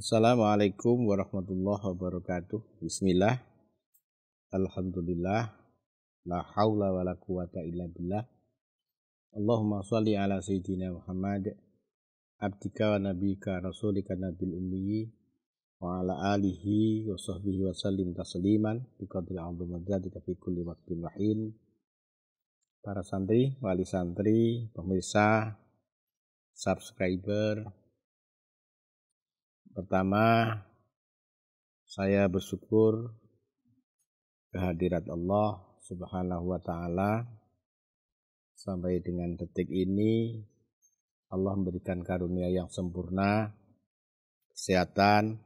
Assalamualaikum warahmatullahi wabarakatuh. Bismillah. Alhamdulillah. La haula wa la quwata illa billah. Allahumma sholli ala sayyidina Muhammad abdika wa nabika rasulika nabil ummi wa ala alihi wa sahbihi wa sallim tasliman biqadri azamatika fi kulli waqtin wa hin. Para santri, wali santri, pemirsa, subscriber. Pertama, saya bersyukur kehadirat Allah Subhanahu wa ta'ala. Sampai dengan detik ini Allah memberikan karunia yang sempurna, kesehatan,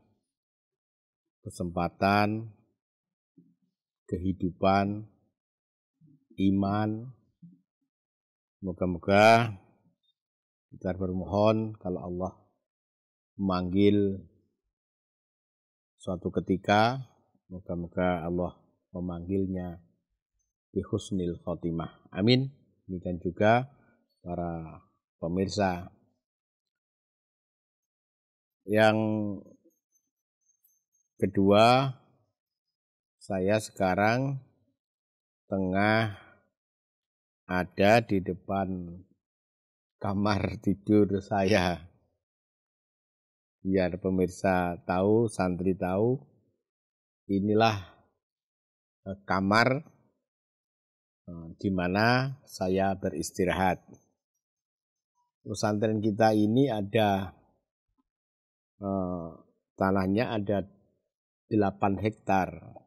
kesempatan, kehidupan, iman. Moga-moga kita bermohon kalau Allah memanggil suatu ketika, moga-moga Allah memanggilnya bi husnil khotimah. Amin. Demikian juga para pemirsa. Yang kedua, saya sekarang tengah ada di depan kamar tidur saya. Biar pemirsa tahu, santri tahu, inilah kamar di mana saya beristirahat. Pesantren kita ini ada tanahnya ada 8 hektar.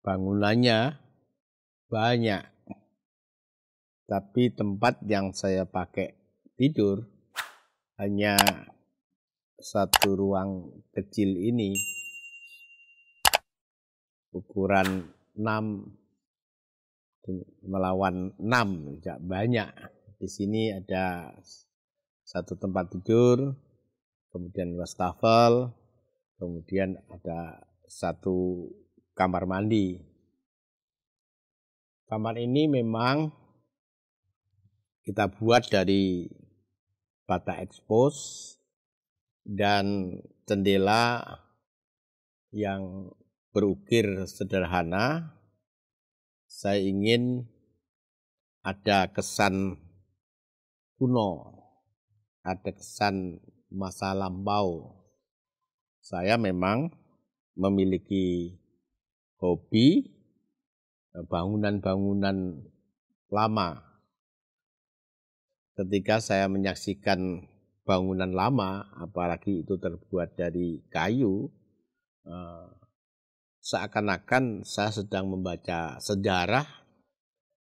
Bangunannya banyak. Tapi tempat yang saya pakai tidur hanya satu ruang kecil ini, ukuran 6 melawan 6, tidak banyak. Di sini ada satu tempat tidur, kemudian wastafel, kemudian ada satu kamar mandi. Kamar ini memang kita buat dari bata ekspos dan jendela yang berukir sederhana. Saya ingin ada kesan kuno, ada kesan masa lampau. Saya memang memiliki hobi bangunan-bangunan lama. Ketika saya menyaksikan bangunan lama, apalagi itu terbuat dari kayu, seakan-akan saya sedang membaca sejarah,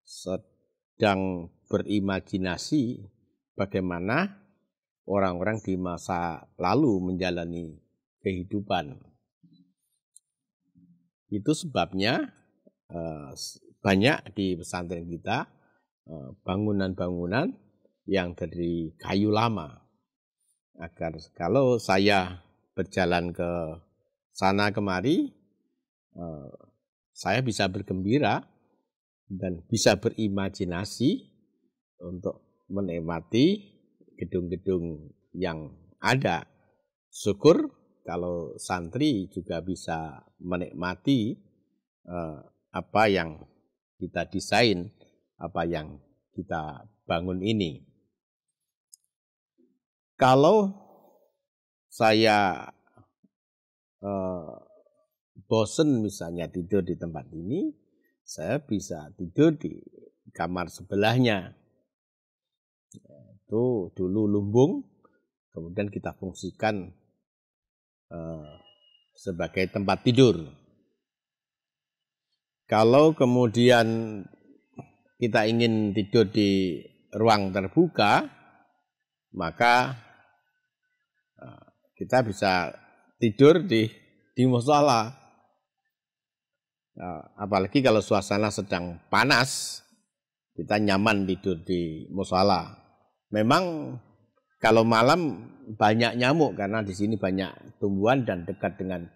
sedang berimajinasi bagaimana orang-orang di masa lalu menjalani kehidupan. Itu sebabnya banyak di pesantren kita bangunan-bangunan yang dari kayu lama. Agar kalau saya berjalan ke sana kemari, saya bisa bergembira dan bisa berimajinasi untuk menikmati gedung-gedung yang ada. Syukur kalau santri juga bisa menikmati apa yang kita desain, apa yang kita bangun ini. Kalau saya bosen misalnya tidur di tempat ini, saya bisa tidur di kamar sebelahnya. Itu dulu lumbung, kemudian kita fungsikan sebagai tempat tidur. Kalau kemudian kita ingin tidur di ruang terbuka, maka kita bisa tidur di mushola. Apalagi kalau suasana sedang panas, kita nyaman tidur di mushola. Memang kalau malam banyak nyamuk karena di sini banyak tumbuhan dan dekat dengan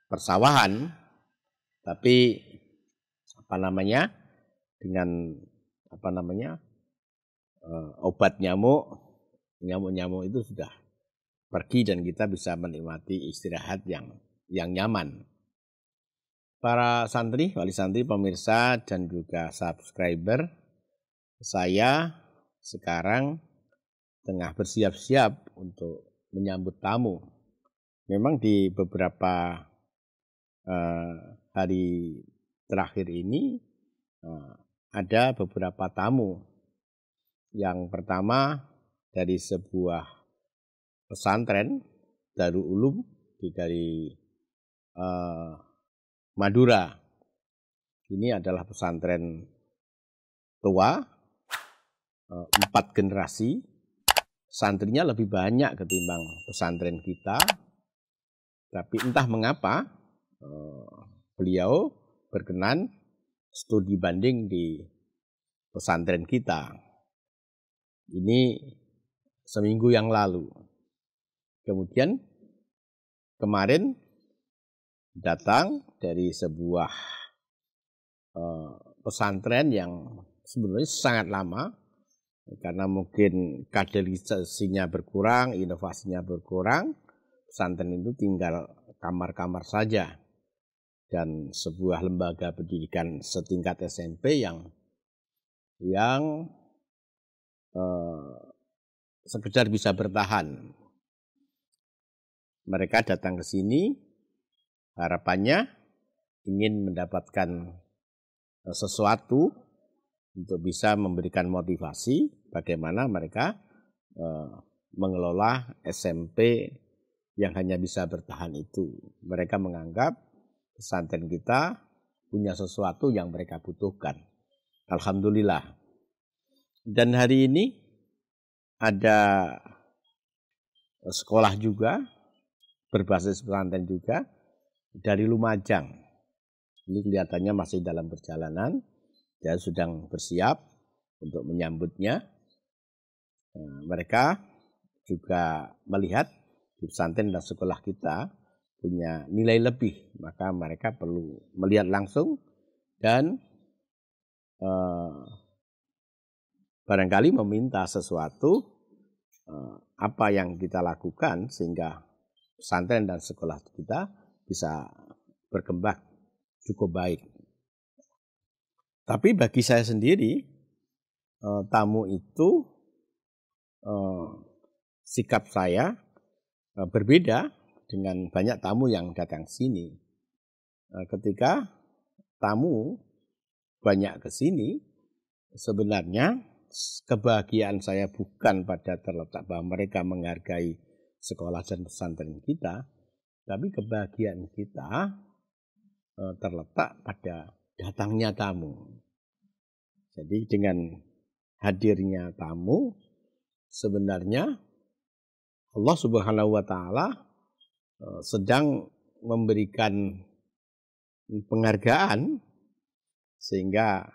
persawahan. Tapi obat nyamuk itu sudah pergi dan kita bisa menikmati istirahat yang nyaman. Para santri, wali santri, pemirsa dan juga subscriber, saya sekarang tengah bersiap-siap untuk menyambut tamu. Memang di beberapa hari terakhir ini ada beberapa tamu. Yang pertama dari sebuah pesantren Darul Ulum dari Madura. Ini adalah pesantren tua, 4 generasi. Santrinya lebih banyak ketimbang pesantren kita. Tapi entah mengapa beliau berkenan studi banding di pesantren kita. Ini seminggu yang lalu. Kemudian kemarin datang dari sebuah pesantren yang sebenarnya sangat lama, karena mungkin kaderisasinya berkurang, inovasinya berkurang, pesantren itu tinggal kamar-kamar saja. Dan sebuah lembaga pendidikan setingkat SMP yang sekedar bisa bertahan. Mereka datang ke sini, harapannya ingin mendapatkan sesuatu untuk bisa memberikan motivasi bagaimana mereka mengelola SMP yang hanya bisa bertahan itu. Mereka menganggap pesantren kita punya sesuatu yang mereka butuhkan. Alhamdulillah. Dan hari ini ada sekolah juga, berbasis pesantren juga, dari Lumajang. Ini kelihatannya masih dalam perjalanan, dan sedang bersiap untuk menyambutnya. Mereka juga melihat di pesantren dan sekolah kita punya nilai lebih, maka mereka perlu melihat langsung dan barangkali meminta sesuatu apa yang kita lakukan sehingga pesantren dan sekolah kita bisa berkembang cukup baik. Tapi bagi saya sendiri, tamu itu sikap saya berbeda dengan banyak tamu yang datang sini. Ketika tamu banyak ke sini, sebenarnya kebahagiaan saya bukan pada terletak bahwa mereka menghargai sekolah dan pesantren kita, tapi kebahagiaan kita terletak pada datangnya tamu. Jadi dengan hadirnya tamu, sebenarnya Allah Subhanahu wa Ta'ala sedang memberikan penghargaan sehingga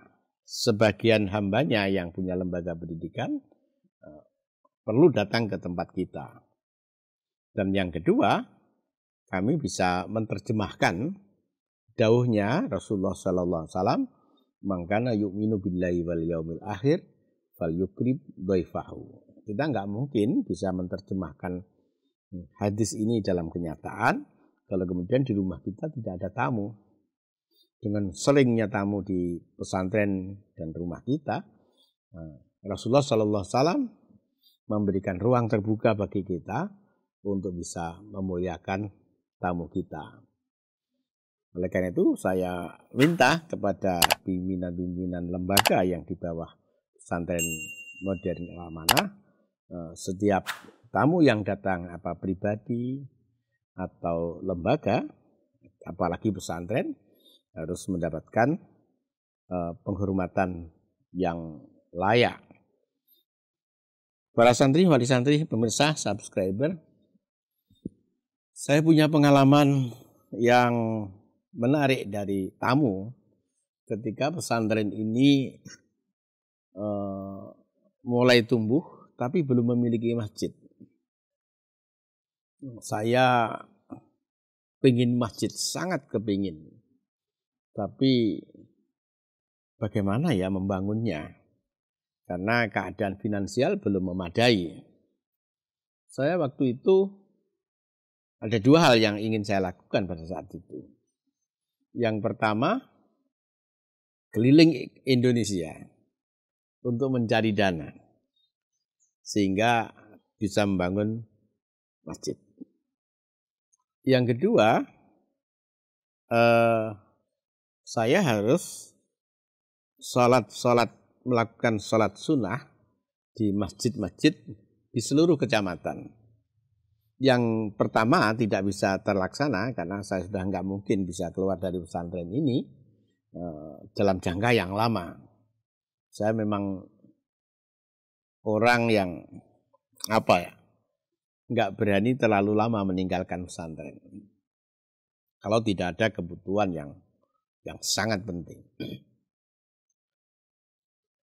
sebagian hambanya yang punya lembaga pendidikan perlu datang ke tempat kita. Dan yang kedua, kami bisa menerjemahkan dawuhnya Rasulullah sallallahu alaihi wasallam, "Man kana yu'minu billahi wal yaumil akhir falyukrib dhaifahu." Kita nggak mungkin bisa menerjemahkan hadis ini dalam kenyataan kalau kemudian di rumah kita tidak ada tamu. Dengan seringnya tamu di pesantren dan rumah kita, Rasulullah sallallahu alaihi wasallam memberikan ruang terbuka bagi kita untuk bisa memuliakan tamu kita. Oleh karena itu saya minta kepada pimpinan-pimpinan lembaga yang di bawah pesantren modern Al-Amanah, setiap tamu yang datang apa pribadi atau lembaga, apalagi pesantren, harus mendapatkan penghormatan yang layak. Para santri, wali santri, pemirsa, subscriber, saya punya pengalaman yang menarik dari tamu ketika pesantren ini mulai tumbuh tapi belum memiliki masjid. Saya pengen masjid, sangat kepingin. Tapi bagaimana ya membangunnya? Karena keadaan finansial belum memadai. Saya waktu itu Ada dua hal yang ingin saya lakukan pada saat itu. Yang pertama, keliling Indonesia untuk mencari dana sehingga bisa membangun masjid. Yang kedua, saya harus melakukan sholat sunnah di masjid-masjid di seluruh kecamatan. Yang pertama tidak bisa terlaksana karena saya sudah nggak mungkin bisa keluar dari pesantren ini dalam jangka yang lama. Saya memang orang yang nggak berani terlalu lama meninggalkan pesantren kalau tidak ada kebutuhan yang sangat penting.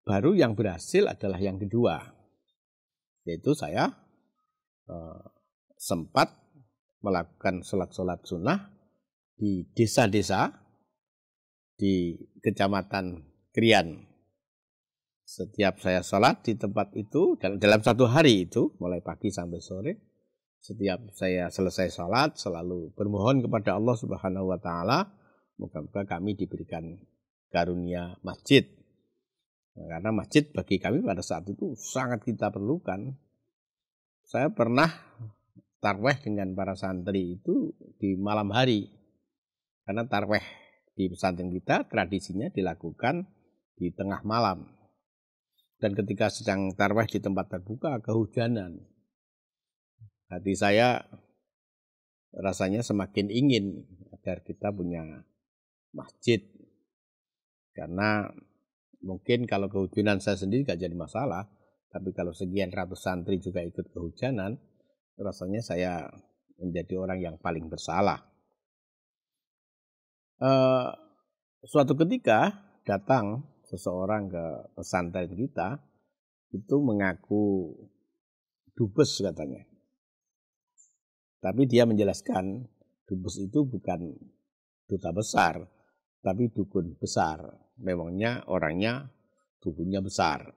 Baru yang berhasil adalah yang kedua, yaitu saya sempat melakukan sholat sunnah di desa-desa di Kecamatan Krian. Setiap saya sholat di tempat itu, dalam satu hari itu, mulai pagi sampai sore, setiap saya selesai sholat, selalu bermohon kepada Allah Subhanahu wa Ta'ala, moga-moga kami diberikan karunia masjid. Karena masjid bagi kami pada saat itu sangat kita perlukan. Saya pernah tarweh dengan para santri itu di malam hari. Karena tarweh di pesantren kita tradisinya dilakukan di tengah malam. Dan ketika sedang tarweh di tempat terbuka, kehujanan. Hati saya rasanya semakin ingin agar kita punya masjid. Karena mungkin kalau kehujanan saya sendiri gak jadi masalah, tapi kalau sekian ratus santri juga ikut kehujanan, rasanya saya menjadi orang yang paling bersalah. Suatu ketika datang seseorang ke pesantren kita, itu mengaku dubes katanya. Tapi dia menjelaskan dubes itu bukan duta besar, tapi dukun besar. Memangnya orangnya tubuhnya besar.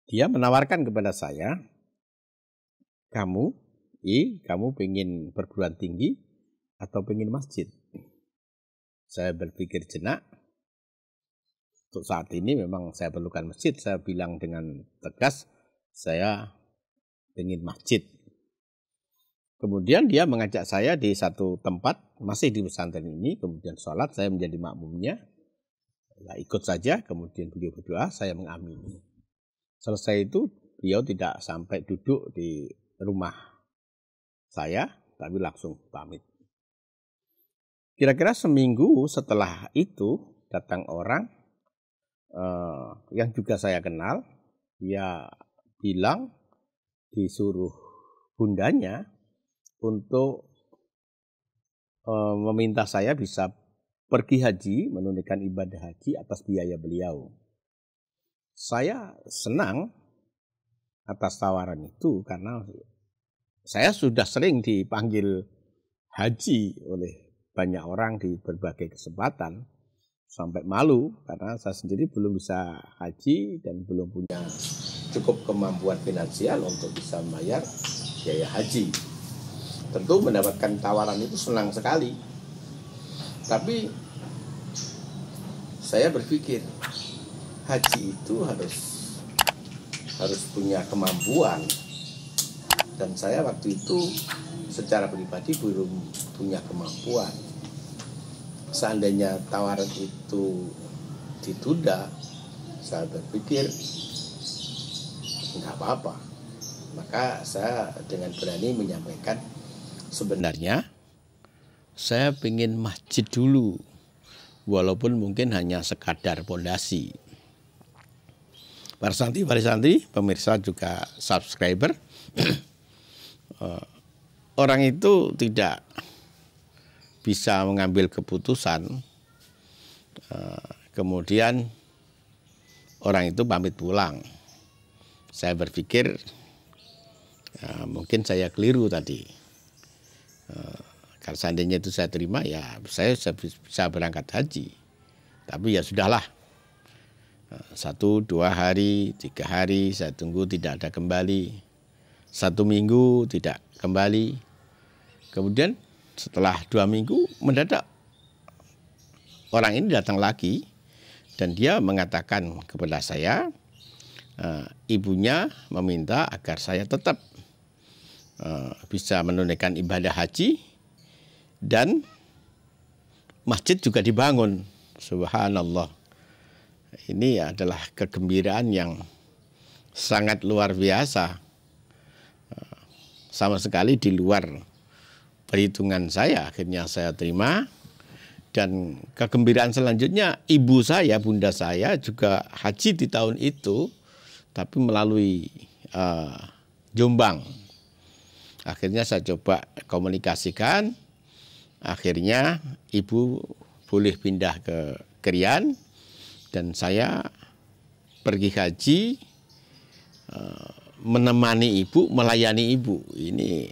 Dia menawarkan kepada saya, kamu pengen perguruan tinggi atau pengen masjid? Saya berpikir jenak. Untuk saat ini memang saya perlukan masjid. Saya bilang dengan tegas, saya pengen masjid. Kemudian dia mengajak saya di satu tempat, masih di pesantren ini, kemudian sholat, saya menjadi makmumnya. Ya, ikut saja, kemudian beliau berdoa, saya mengamini. Selesai itu, beliau tidak sampai duduk di rumah saya, tapi langsung pamit. Kira-kira seminggu setelah itu, datang orang yang juga saya kenal, dia bilang disuruh bundanya untuk meminta saya bisa pergi haji, menunaikan ibadah haji atas biaya beliau. Saya senang atas tawaran itu karena saya sudah sering dipanggil haji oleh banyak orang di berbagai kesempatan. Sampai malu karena saya sendiri belum bisa haji dan belum punya cukup kemampuan finansial untuk bisa membayar biaya haji. Tentu mendapatkan tawaran itu senang sekali. Tapi saya berpikir haji itu harus punya kemampuan. Dan saya waktu itu secara pribadi belum punya kemampuan. Seandainya tawaran itu ditunda, saya berpikir enggak apa-apa. Maka saya dengan berani menyampaikan, sebenarnya saya ingin masjid dulu, walaupun mungkin hanya sekadar pondasi. Para santri, pemirsa juga subscriber, orang itu tidak bisa mengambil keputusan, kemudian orang itu pamit pulang. Saya berpikir mungkin saya keliru tadi. Kalau seandainya itu saya terima, ya saya bisa berangkat haji. Tapi ya sudahlah, 1, 2 hari, 3 hari saya tunggu tidak ada kembali. 1 minggu tidak kembali. Kemudian setelah 2 minggu mendadak orang ini datang lagi dan dia mengatakan kepada saya, ibunya meminta agar saya tetap bisa menunaikan ibadah haji dan masjid juga dibangun. Subhanallah. Ini adalah kegembiraan yang sangat luar biasa. Sama sekali di luar perhitungan saya, akhirnya saya terima. Dan kegembiraan selanjutnya, ibu saya, bunda saya juga haji di tahun itu, tapi melalui Jombang. Akhirnya saya coba komunikasikan, akhirnya ibu boleh pindah ke Krian, dan saya pergi haji, menemani ibu, melayani ibu. Ini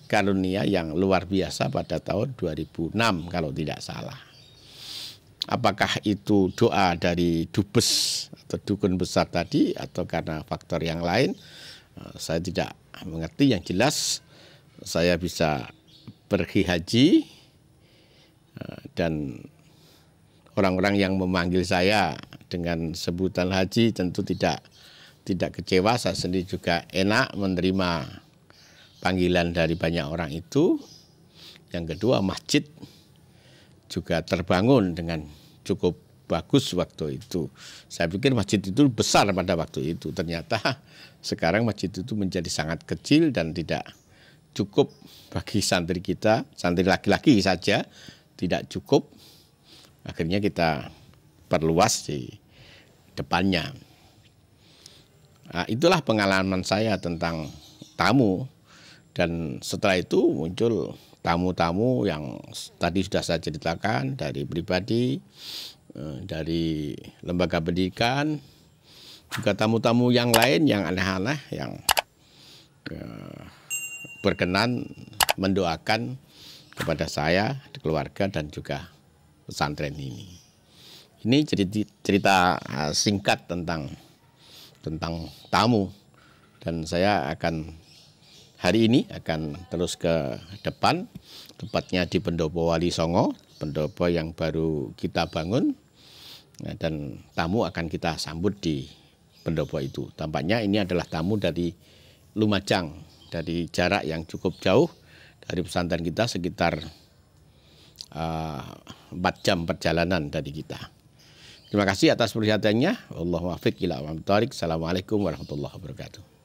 karunia yang luar biasa pada tahun 2006 kalau tidak salah. Apakah itu doa dari dubes atau dukun besar tadi atau karena faktor yang lain, saya tidak mengerti. Yang jelas saya bisa pergi haji dan orang-orang yang memanggil saya dengan sebutan haji tentu tidak kecewa. Saya sendiri juga enak menerima panggilan dari banyak orang itu. Yang kedua, masjid juga terbangun dengan cukup bagus waktu itu. Saya pikir masjid itu besar pada waktu itu. Ternyata sekarang masjid itu menjadi sangat kecil dan tidak cukup bagi santri kita, santri laki-laki saja tidak cukup. Akhirnya kita perluas di depannya. Nah, itulah pengalaman saya tentang tamu. Dan setelah itu muncul tamu-tamu yang tadi sudah saya ceritakan, dari pribadi, dari lembaga pendidikan, juga tamu-tamu yang lain yang aneh-aneh yang berkenan mendoakan kepada saya, keluarga, dan juga pesantren ini. Ini cerita singkat tentang tamu, dan saya hari ini akan terus ke depan, tepatnya di Pendopo Wali Songo, pendopo yang baru kita bangun, dan tamu akan kita sambut di pendopo itu. Tampaknya ini adalah tamu dari Lumajang, dari jarak yang cukup jauh dari pesantren kita, sekitar 4 jam perjalanan dari kita. Terima kasih atas perhatiannya. Wallahu muwaffiq ila aqwamit thoriq. Assalamualaikum warahmatullahi wabarakatuh.